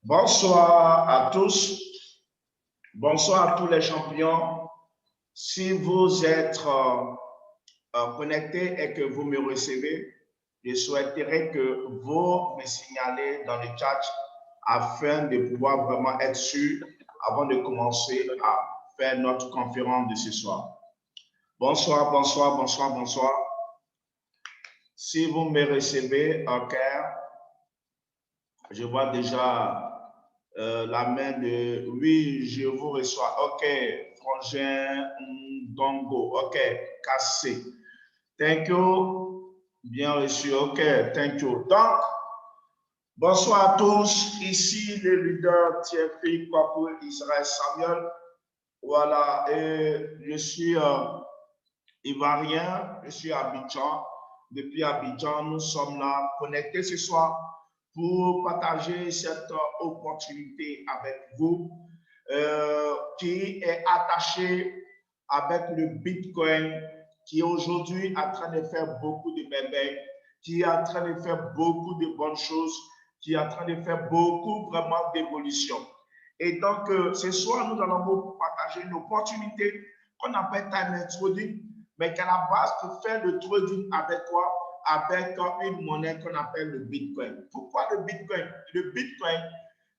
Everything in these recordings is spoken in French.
Bonsoir à tous. Bonsoir à tous les champions. Si vous êtes connectés et que vous me recevez, je souhaiterais que vous me signalez dans le chat afin de pouvoir vraiment être sûr avant de commencer à faire notre conférence de ce soir. Bonsoir, bonsoir, bonsoir, bonsoir. Si vous me recevez, ok, je vois déjà la main de oui, je vous reçois. Ok, Frangin Dongo. Ok, cassé. Thank you. Bien reçu. Ok, thank you. Donc, bonsoir à tous. Ici le leader Thierry Kwaku Israël Samuel. Voilà, et je suis Ivoirien, je suis à Abidjan. Depuis Abidjan, nous sommes là connectés ce soir pour partager cette opportunité avec vous qui est attachée avec le Bitcoin qui est aujourd'hui en train de faire beaucoup de merveilles, qui est en train de faire beaucoup de bonnes choses, qui est en train de faire beaucoup vraiment d'évolution. Et donc, ce soir, nous allons vous partager une opportunité qu'on appelle time trading, mais qu'à la base, pour faire le trading avec quoi? Avec une monnaie qu'on appelle le Bitcoin. Pourquoi le Bitcoin? Le Bitcoin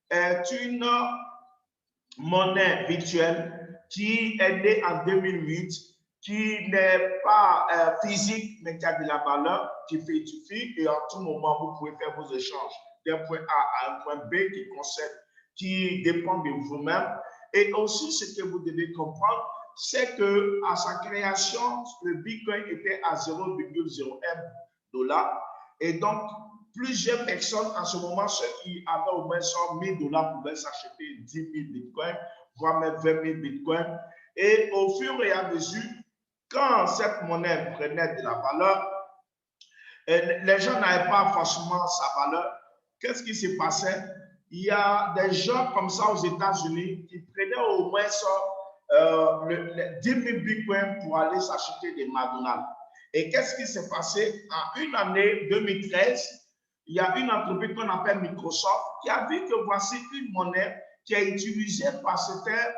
est une monnaie virtuelle qui est née en 2008, qui n'est pas physique, mais qui a de la valeur, qui fructifie et en tout moment, vous pouvez faire vos échanges d'un point A à un point B qui dépend de vous-même. Et aussi, ce que vous devez comprendre, c'est que à sa création, le Bitcoin était à 0,01 $. Et donc, plusieurs personnes en ce moment, ceux qui avaient au moins 100 000 $ pouvaient s'acheter 10 000 bitcoins, voire même 20 000 bitcoins. Et au fur et à mesure, quand cette monnaie prenait de la valeur, les gens n'avaient pas forcément sa valeur. Qu'est-ce qui se passait? Il y a des gens comme ça aux États-Unis qui prenaient au moins 10 000 bitcoins pour aller s'acheter des McDonald's. Et qu'est-ce qui s'est passé? En une année 2013, il y a une entreprise qu'on appelle Microsoft qui a vu que voici une monnaie qui est utilisée par certaines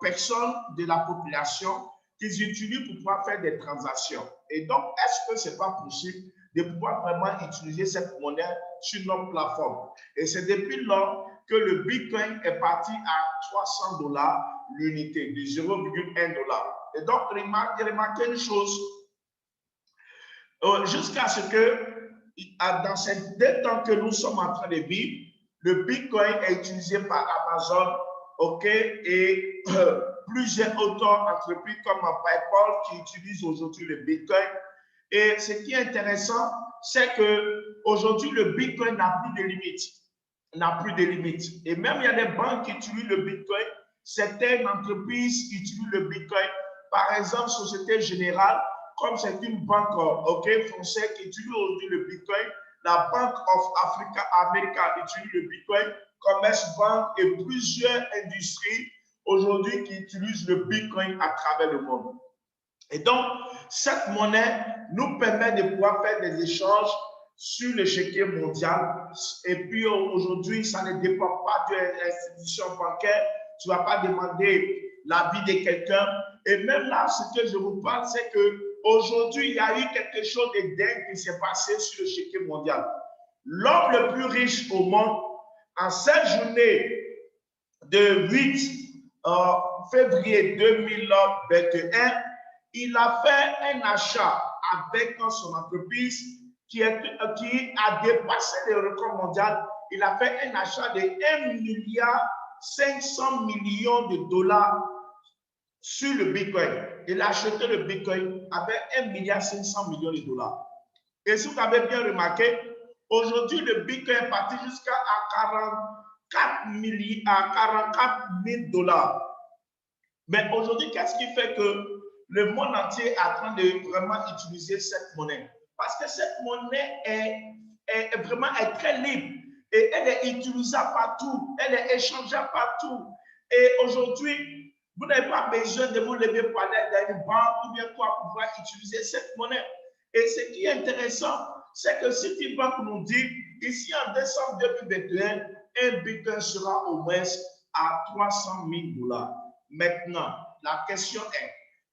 personnes de la population qu'ils utilisent pour pouvoir faire des transactions. Et donc, est-ce que ce n'est pas possible de pouvoir vraiment utiliser cette monnaie sur notre plateforme? Et c'est depuis lors que le Bitcoin est parti à 300 $ l'unité, de 0,1 $. Et donc, remarquez une chose, jusqu'à ce que, dans ces 2 temps que nous sommes en train de vivre, le Bitcoin est utilisé par Amazon, ok, et plusieurs autres entreprises comme PayPal qui utilisent aujourd'hui le Bitcoin. Et ce qui est intéressant, c'est qu'aujourd'hui, le Bitcoin n'a plus de limite. N'a plus de limite. Et même il y a des banques qui utilisent le Bitcoin. Certaines entreprises utilisent le Bitcoin. Par exemple, Société Générale, comme c'est une banque française qui utilise aujourd'hui le Bitcoin, la Bank of Africa America utilise le Bitcoin, Commerce Bank et plusieurs industries aujourd'hui qui utilisent le Bitcoin à travers le monde. Et donc, cette monnaie nous permet de pouvoir faire des échanges sur l'échiquier mondial. Et puis aujourd'hui, ça ne dépend pas de l'institution bancaire. Tu ne vas pas demander l'avis de quelqu'un. Et même là, ce que je vous parle, c'est qu'aujourd'hui, il y a eu quelque chose de dingue qui s'est passé sur l'échiquier mondial. L'homme le plus riche au monde, en cette journée de 8 février 2021, il a fait un achat avec son entreprise qui a dépassé le record mondial. Il a fait un achat de 1,5 milliard $ sur le Bitcoin. Il a acheté le Bitcoin avec 1,5 milliard $. Et si vous avez bien remarqué, aujourd'hui, le Bitcoin est parti jusqu'à 44 000 $. Mais aujourd'hui, qu'est-ce qui fait que le monde entier est en train de vraiment utiliser cette monnaie? Parce que cette monnaie est vraiment très libre et elle est utilisable partout, elle est échangeable partout. Et aujourd'hui, vous n'avez pas besoin de vous lever pour aller dans une banque ou bien quoi pour pouvoir utiliser cette monnaie. Et ce qui est intéressant, c'est que Citibank nous dit ici en décembre 2021, un bitcoin sera au moins à 300 000 $. Maintenant, la question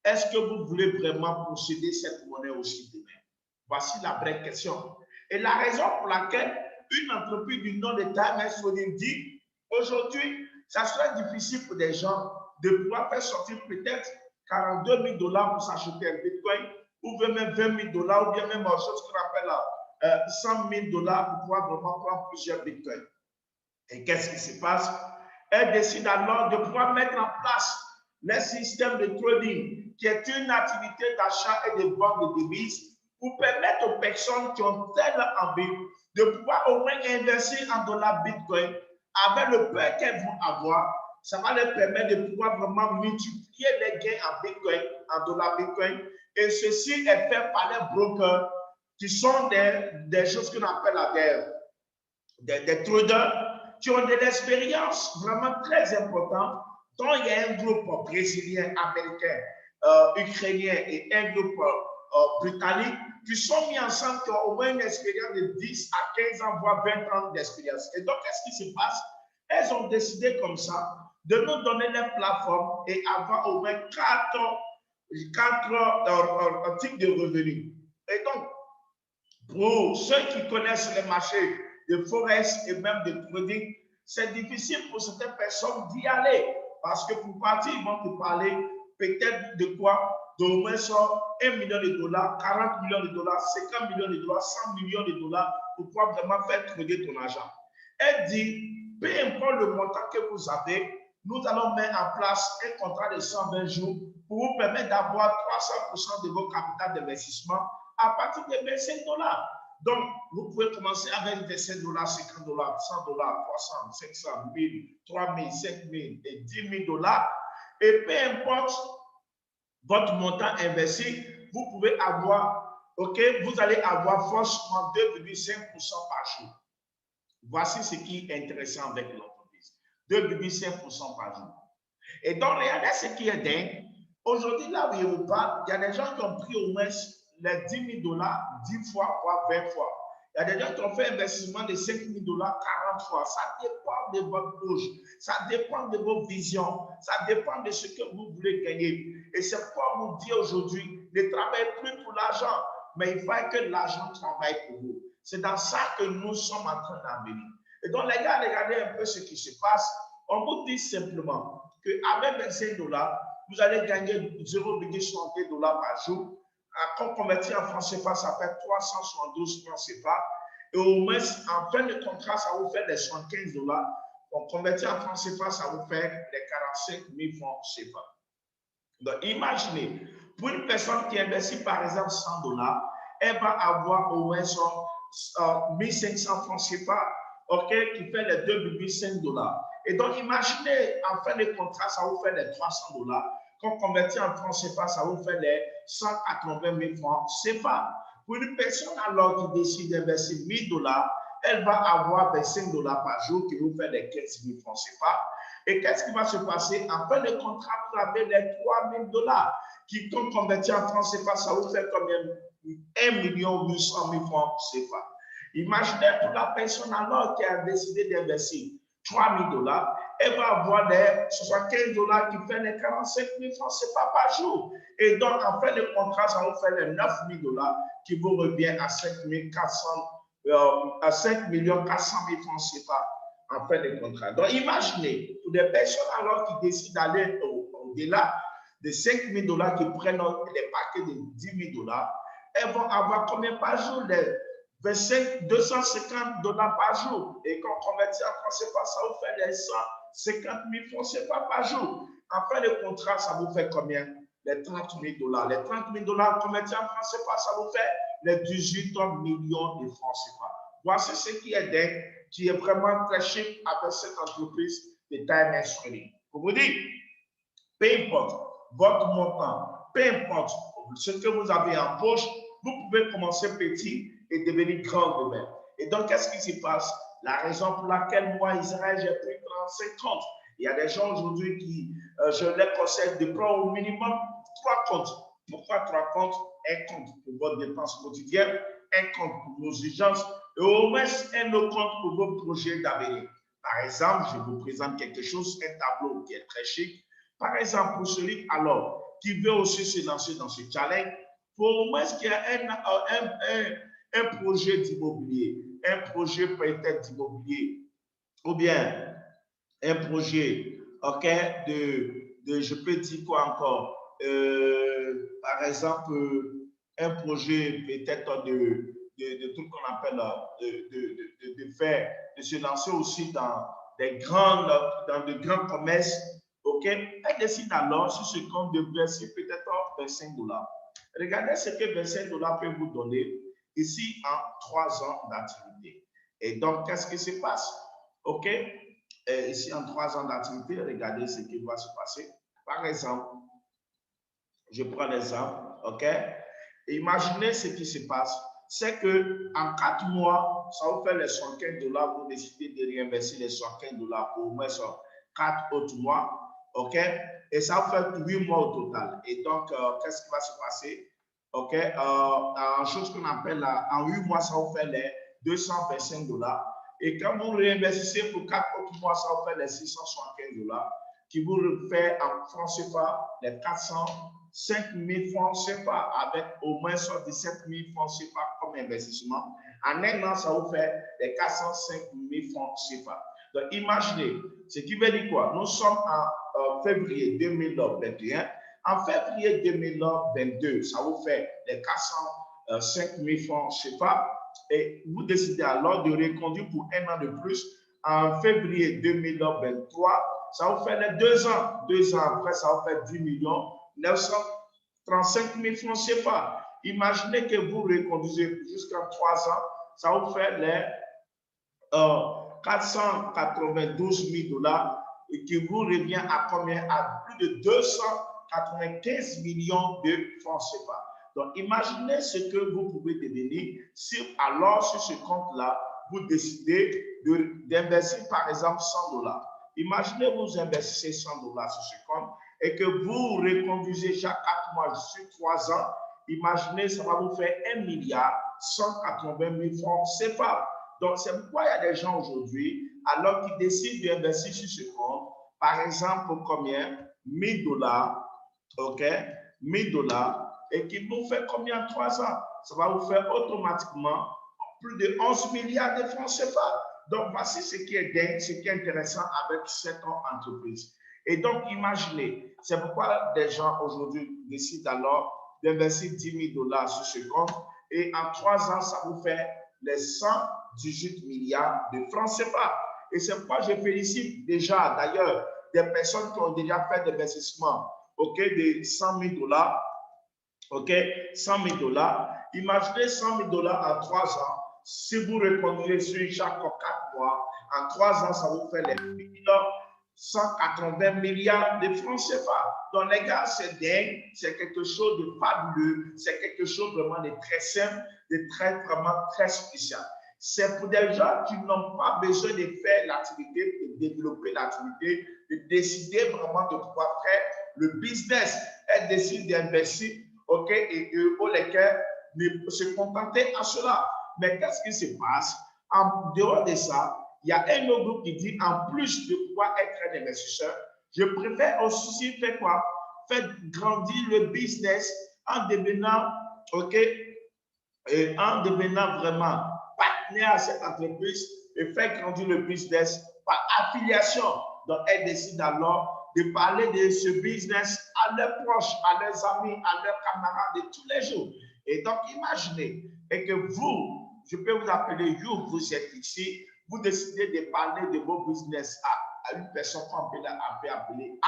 est-ce que vous voulez vraiment posséder cette monnaie aussi demain? Voici la vraie question. Et la raison pour laquelle une entreprise du nom de Timex Holding dit aujourd'hui, ça serait difficile pour des gens de pouvoir faire sortir peut-être 42 000 $ pour s'acheter un bitcoin, ou bien même 20 000 $, ou bien même autre chose qu'on appelle 100 000 $ pour pouvoir vraiment prendre plusieurs bitcoins. Et qu'est-ce qui se passe? Elle décide alors de pouvoir mettre en place le système de trading, qui est une activité d'achat et de vente de devises, pour permettre aux personnes qui ont telle envie de pouvoir au moins investir en dollars Bitcoin avec le peu qu'elles vont avoir. Ça va leur permettre de pouvoir vraiment multiplier les gains en Bitcoin, en dollars Bitcoin. Et ceci est fait par les brokers qui sont des choses qu'on appelle des traders qui ont de l'expérience vraiment très importante, dont il y a un groupe brésilien, américain, ukrainien et un groupe britannique qui sont mis ensemble, qui ont au moins une expérience de 10 à 15 ans, voire 20 ans d'expérience. Et donc, qu'est-ce qui se passe? Elles ont décidé comme ça de nous donner des plateformes et avoir au moins 4 types de revenus. Et donc, pour ceux qui connaissent les marchés de forex et même de trading, c'est difficile pour certaines personnes d'y aller parce que pour partir, ils vont te parler peut-être de quoi? D'au moins 1 million de $, 40 millions de $, 50 millions de $, 100 millions de $ pour pouvoir vraiment faire trader ton argent. Elle dit, peu importe le montant que vous avez, nous allons mettre en place un contrat de 120 jours pour vous permettre d'avoir 300% de vos capitaux d'investissement à partir de 25 $. Donc, vous pouvez commencer avec 25 $, 50 $, 100 $, 300, 500, 1000, 3000, 5000 et 10 000 $. Et peu importe votre montant investi, vous pouvez avoir, OK, vous allez avoir forcément 2,5% par jour. Voici ce qui est intéressant avec l'entreprise. 2,5% par jour. Et donc, regardez ce qui est dingue. Aujourd'hui, là où je vous parle, il y a des gens qui ont pris au moins les 10 000 $ 10 fois, voire 20 fois. Il y a des gens qui ont fait un investissement de 5 000 $ 40 fois. Ça dépend de votre bouche, ça dépend de vos visions, ça dépend de ce que vous voulez gagner. Et c'est pourquoi vous dit aujourd'hui, ne travaillez plus pour l'argent, mais il faut que l'argent travaille pour vous. C'est dans ça que nous sommes en train d'amener. Et donc, les gars, regardez un peu ce qui se passe. On vous dit simplement qu'avec 25 $, vous allez gagner 0,60 $ par jour. Quand converti en francs CFA, ça fait 372 francs CFA. Et au moins, en fin de contrat, ça vous fait les 75 $. Donc, converti en francs CFA, ça vous fait les 45 000 francs CFA. Donc, imaginez, pour une personne qui investit par exemple 100 $, elle va avoir au moins son 1500 francs CFA, OK, qui fait les 2,5 $. Et donc, imaginez, en fin de contrat, ça vous fait les 300 $. Quand converti en francs CFA, ça vous fait les 180 000 francs CFA. Pour une personne alors qui décide d'investir 1 000 $, elle va avoir 25 $ par jour qui vous fait les 15 000 francs CFA. Et qu'est-ce qui va se passer? En fin de contrat, vous avez les 3 000 $ qui, quand converti en francs CFA, ça vous fait combien? 1 800 000 francs CFA. Imaginez pour la personne alors qui a décidé d'investir 3 000 $, elle va avoir les 75 $ qui fait les 45 000 francs CFA par jour. Et donc, en fin de contrat, ça vous fait les 9 000 $ qui vous revient à 5 400 000 francs CFA en fin de contrat. Donc, imaginez, pour des personnes alors qui décident d'aller au-delà de 5 000 $ qui prennent les paquets de 10 000 $, elles vont avoir combien par jour? Les 250 $ par jour. Et quand on convertit en francs CFA, ça vous fait les 150 000 francs CFA par jour. En fin de contrat, ça vous fait combien? Les 30 000 $. Les 30 000 $ convertis en francs CFA, ça vous fait les 18 millions de francs CFA. Voici ce qui est dingue, qui est vraiment très chic avec cette entreprise de Timex Trading. Pour vous dire, peu importe votre montant, peu importe ce que vous avez en poche, vous pouvez commencer petit et devenir grand demain. Et donc, qu'est-ce qui se passe? La raison pour laquelle moi, Israël, j'ai pris 35 comptes. Il y a des gens aujourd'hui qui, je les conseille de prendre au minimum 3 comptes. Pourquoi 3 comptes? Un compte pour votre dépense quotidienne, un compte pour vos urgences, et au moins un autre compte pour vos projets d'avenir. Par exemple, je vous présente quelque chose, un tableau qui est très chic. Par exemple, pour celui alors qui veut aussi se lancer dans ce challenge, pour au moins qu'il y ait un projet d'immobilier, un projet peut-être d'immobilier, ou bien un projet, ok, je peux dire quoi encore, par exemple, un projet peut-être de tout ce qu'on appelle de faire, de se lancer aussi dans dans de grands commerces, ok, elle décide alors sur ce compte de verser peut-être 25 dollars. Regardez ce que 25 dollars peut vous donner ici en 3 ans d'activité. Et donc, qu'est-ce qui se passe? Ok, ici en 3 ans d'activité, regardez ce qui va se passer. Par exemple, je prends l'exemple, ok? Imaginez ce qui se passe, c'est que en 4 mois, ça vous fait les 75 dollars, vous décidez de réinvestir les 75 dollars pour au moins 4 autres mois, ok? Et ça vous fait 8 mois au total. Et donc, qu'est-ce qui va se passer? Ok? En chose qu'on appelle, en 8 mois, ça vous fait les 225 dollars. Et quand vous réinvestissez pour 4 autres mois, ça vous fait les 675 dollars, qui vous fait en francs CFA les 405 000 francs CFA avec au moins 17 000 francs CFA comme investissement. En un an, ça vous fait les 405 000 francs CFA. Donc, imaginez, ce qui veut dire quoi? Nous sommes en février 2021. En février 2022, ça vous fait les 405 000 francs CFA. Et vous décidez alors de reconduire pour un an de plus en février 2023. Ça vous fait les 2 ans. 2 ans après, ça vous fait 10 935 000 francs CFA. Imaginez que vous reconduisez jusqu'à 3 ans. Ça vous fait les 492 000 dollars et qui vous revient à combien? À plus de 295 millions de francs CFA. Donc, imaginez ce que vous pouvez devenir si alors sur ce compte-là, vous décidez d'investir par exemple 100 dollars. Imaginez vous investissez 100 dollars sur ce compte et que vous reconduisez chaque 4 mois sur 3 ans. Imaginez, ça va vous faire 1 milliard 180 000 francs CFA. Donc, c'est pourquoi il y a des gens aujourd'hui, alors qu'ils décident d'investir sur ce compte, par exemple, pour combien? 1000 dollars, ok? 1000 dollars, et qui vous fait combien en 3 ans? Ça va vous faire automatiquement plus de 11 milliards de francs CFA. Donc, voici ce qui est dingue, ce qui est intéressant avec cette entreprise. Et donc, imaginez, c'est pourquoi des gens aujourd'hui décident alors d'investir 10 000 dollars sur ce compte, et en 3 ans, ça vous fait les 118 milliards de francs CFA. Et c'est pourquoi je félicite déjà, d'ailleurs, des personnes qui ont déjà fait des investissements, ok, de 100 000 dollars, ok, 100 000 dollars. Imaginez 100 000 dollars en 3 ans. Si vous reconduisez sur chaque 4 mois, en 3 ans, ça vous fait les 180 milliards de francs CFA. Donc, les gars, c'est dingue, c'est quelque chose de fabuleux, c'est quelque chose vraiment de très simple, de vraiment très spécial. C'est pour des gens qui n'ont pas besoin de faire l'activité, de développer l'activité, de décider vraiment de pouvoir faire le business. Elles décident d'investir, ok, et pour lesquels ne se contenter à cela. Mais qu'est-ce qui se passe? En dehors de ça, il y a un autre groupe qui dit, en plus de pouvoir être un investisseur, je préfère aussi faire quoi? Faire grandir le business en devenant, ok, et en devenant vraiment partenaire à cette entreprise et faire grandir le business par affiliation. Donc, elles décident alors de parler de ce business à leurs proches, à leurs amis, à leurs camarades de tous les jours. Et donc, imaginez, et que vous, je peux vous appeler you, vous êtes ici, vous décidez de parler de vos business à une personne qu'on peut appeler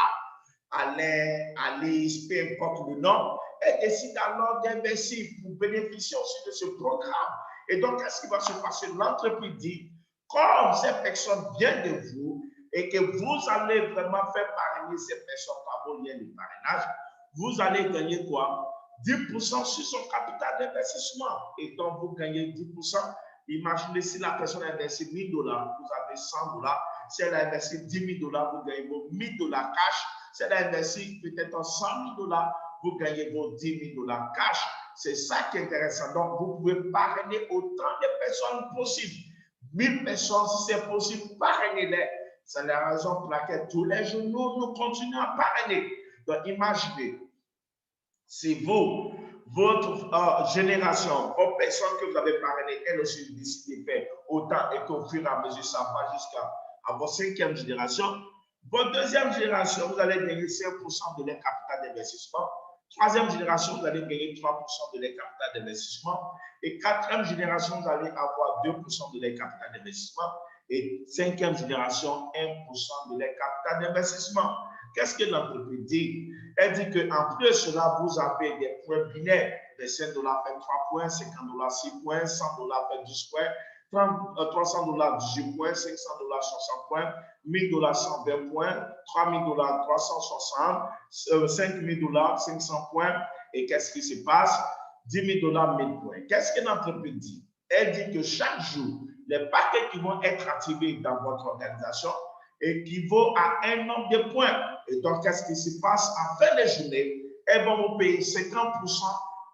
Alain, Alice, peu importe le nom, et décide alors d'investir pour bénéficier aussi de ce programme. Et donc, qu'est-ce qui va se passer? L'entreprise dit, comme cette personne vient de vous et que vous allez vraiment faire parrainer cette personne par vos liens de parrainage, vous allez gagner quoi? 10% sur son capital d'investissement. Et donc, vous gagnez 10%. Imaginez si la personne a investi 1000 dollars, vous avez 100 dollars. Si elle a investi 10 000 dollars, vous gagnez vos 1000 dollars cash. Si elle a investi peut-être 100 000 dollars, vous gagnez vos 10 000 $ cash. C'est ça qui est intéressant. Donc, vous pouvez parrainer autant de personnes possible. 1000 personnes, si c'est possible, parrainez-les. C'est la raison pour laquelle tous les jours, nous continuons à parrainer. Donc, imaginez, si vous, votre génération, vos personnes que vous avez parrainées, elles aussi décident de faire autant et qu'au fur et à mesure, ça va jusqu'à votre 5e génération. Votre 2e génération, vous allez gagner 5% de leur capital d'investissement. 3e génération, vous allez gagner 3% de leur capital d'investissement. Et 4e génération, vous allez avoir 2% de leur capital d'investissement. Et 5e génération, 1% de leur capital d'investissement. Qu'est-ce que l'entreprise dit? Elle dit qu'en plus de cela, vous avez des points binaires. Les 5 $ fait 3 points, 50 $ 6 points, 100 $ fait 10 points, 300 $ 18 points, 500 $ 60 points, 1000 $ 120 points, 3000 $ 360, 5000 $ 500 points. Et qu'est-ce qui se passe? 10 000 $ 1000 points. Qu'est-ce que l'entreprise dit? Elle dit que chaque jour, les paquets qui vont être activés dans votre organisation équivaut à un nombre de points. Et donc, qu'est-ce qui se passe? En fin de journée, elles vont vous payer 50%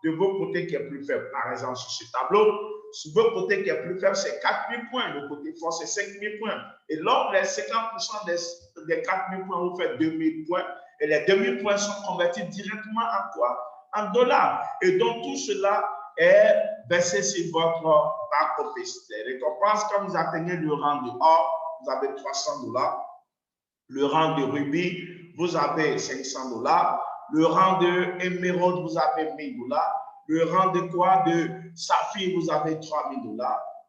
de vos côtés qui est plus faible. Par exemple, sur ce tableau, sur votre côté qui est plus faible, c'est 4000 points. Le côté fort, c'est 5000 points. Et lors les 50% des 4000 points, vous faites 2000 points. Et les 2000 points sont convertis directement en quoi? En dollars. Et donc, tout cela est versé sur votre back-office. Les récompenses, quand vous atteignez le rang de or, vous avez 300 $. Le rang de rubis, vous avez 500 $. Le rang de émeraude, vous avez 1000 $. Le rang de quoi? De saphir, vous avez 3000 $.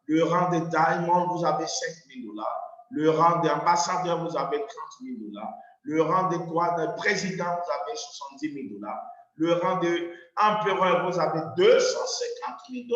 Le rang de diamond, vous avez 5000 $. Le rang d'ambassadeur, vous avez 30 000 $. Le rang de quoi? De président, vous avez 70 000 $. Le rang d'empereur, vous avez 250 000 $.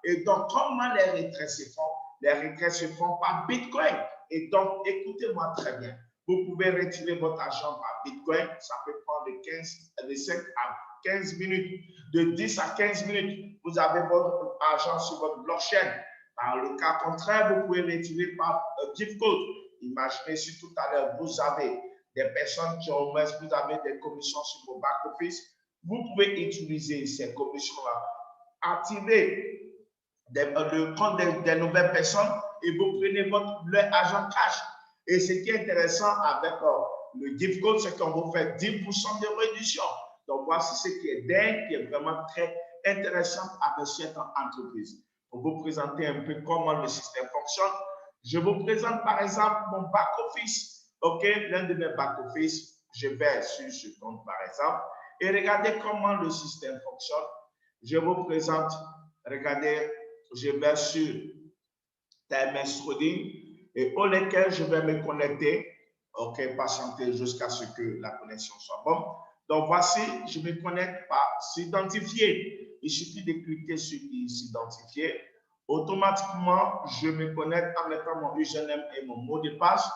Et donc, comment les retraits se font? Les retraits se font par Bitcoin. Et donc, écoutez-moi très bien. Vous pouvez retirer votre argent par Bitcoin. Ça peut prendre de 5 à 15 minutes. De 10 à 15 minutes, vous avez votre argent sur votre blockchain. Dans le cas contraire, vous pouvez retirer par gift code. Imaginez si tout à l'heure, vous avez des personnes qui ont, vous avez des commissions sur vos back-office. Vous pouvez utiliser ces commissions-là, activer le compte des nouvelles personnes et vous prenez leur argent cash. Et ce qui est intéressant avec le gift code, c'est qu'on vous fait 10% de réduction. Donc, voici ce qui est dingue, qui est vraiment très intéressant avec cette entreprise. Pour vous présenter un peu comment le système fonctionne, je vous présente par exemple mon back-office. OK, l'un de mes back-office, je vais sur ce compte par exemple. Et regardez comment le système fonctionne. Je vous présente, regardez, je vais sur TMS Trading et au lequel je vais me connecter. OK, patienter jusqu'à ce que la connexion soit bonne. Donc, voici, je me connecte par s'identifier. Il suffit de cliquer sur s'identifier. Automatiquement, je me connecte en mettant mon username et mon mot de passe,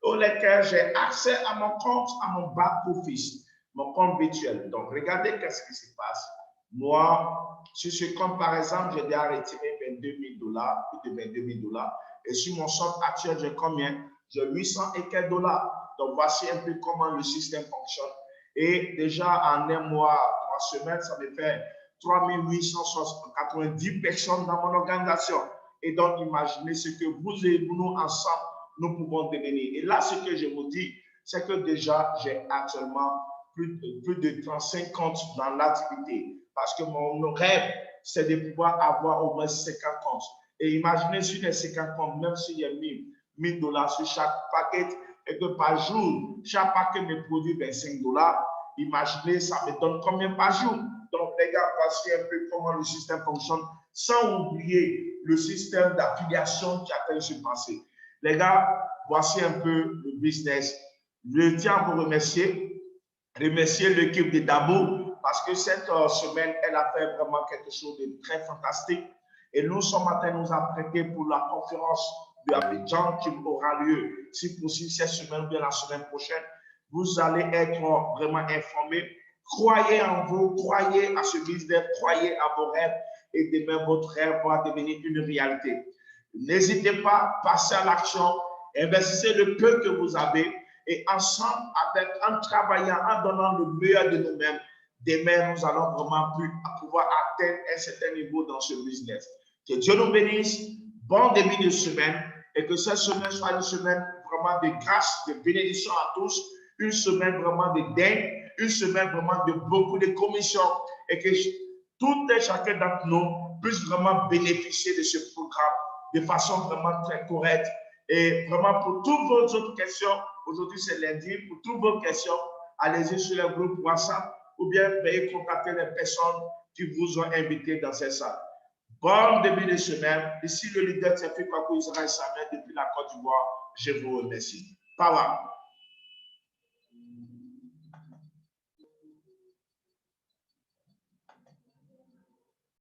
au lequel j'ai accès à mon compte, à mon back-office, mon compte virtuel. Donc, regardez qu'est-ce qui se passe. Moi, sur ce compte, par exemple, j'ai déjà retiré 22 000 $, plus de 22 000 $. Et sur mon solde actuel, j'ai combien? J'ai 800 et quelques dollars. Donc, voici un peu comment le système fonctionne. Et déjà, en un mois, 3 semaines, ça me fait 3890 personnes dans mon organisation. Et donc, imaginez ce que vous et nous, ensemble, nous pouvons devenir. Et là, ce que je vous dis, c'est que déjà, j'ai actuellement plus de 35 comptes dans l'activité. Parce que mon rêve, c'est de pouvoir avoir au moins 50 comptes. Et imaginez sur les 50 comptes, même s'il y a 1000 $ sur chaque paquet, et que par jour, chaque paquet me produit 25 $, imaginez, ça me donne combien par jour? Donc, les gars, voici un peu comment le système fonctionne, sans oublier le système d'affiliation qui a été se passer. Les gars, voici un peu le business. Je tiens à vous remercier l'équipe de Dabo, parce que cette semaine, elle a fait vraiment quelque chose de très fantastique. Et nous, ce matin, nous apprêtés pour la conférence de Abidjan qui aura lieu, si possible, cette semaine ou bien la semaine prochaine. Vous allez être vraiment informés. Croyez en vous, croyez à ce business, croyez à vos rêves et demain, votre rêve va devenir une réalité. N'hésitez pas, passez à l'action, investissez le peu que vous avez et ensemble, en travaillant, en donnant le meilleur de nous-mêmes, demain, nous allons vraiment pouvoir atteindre un certain niveau dans ce business. Que Dieu nous bénisse. Bon début de semaine et que cette semaine soit une semaine vraiment de grâce, de bénédiction à tous, une semaine vraiment de dingue, une semaine vraiment de beaucoup de commissions et que tout et chacun d'entre nous puisse vraiment bénéficier de ce programme de façon vraiment très correcte. Et vraiment pour toutes vos autres questions, aujourd'hui c'est lundi, pour toutes vos questions, allez-y sur le groupe WhatsApp ou bien veuillez contacter les personnes qui vous ont invité dans cette salle. Bon début de semaine. Ici le leader Tsefi Kwaku Israël Samuel depuis la Côte d'Ivoire. Je vous remercie. Power.